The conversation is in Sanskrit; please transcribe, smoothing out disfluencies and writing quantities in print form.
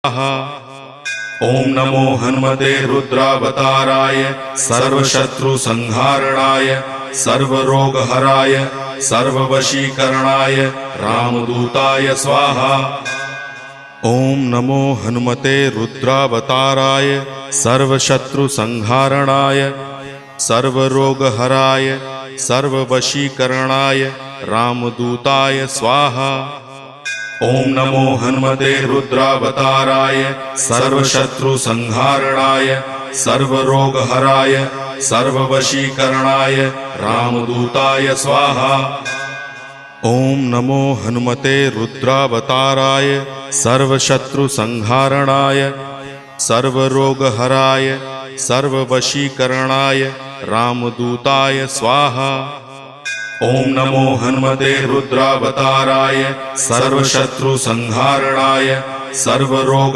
ओम नमो हनुमते रुद्रावताराय सर्वशत्रुसंहारणाय सर्वरोगहराय सर्ववशीकरणाय रामदूताय स्वाहा। ओम नमो हनुमते रुद्रावताराय सर्वशत्रुसंहारणाय सर्वरोगहराय सर्ववशीकरणाय रामदूताय स्वाहा। ओम नमो हनुमते रुद्रावताराय सर्वशत्रुसंहारणाय सर्वरोगहराय सर्ववशीकरणाय रामदूताय स्वाहा। ओम नमो हनुमते रुद्रावताराय सर्वशत्रुसंहारणाय सर्वरोगहराय सर्ववशीकरणाय रामदूताय स्वाहा। ओम नमो हनुमते रुद्रावताराय सर्वशत्रुसंहारणाय सर्वरोग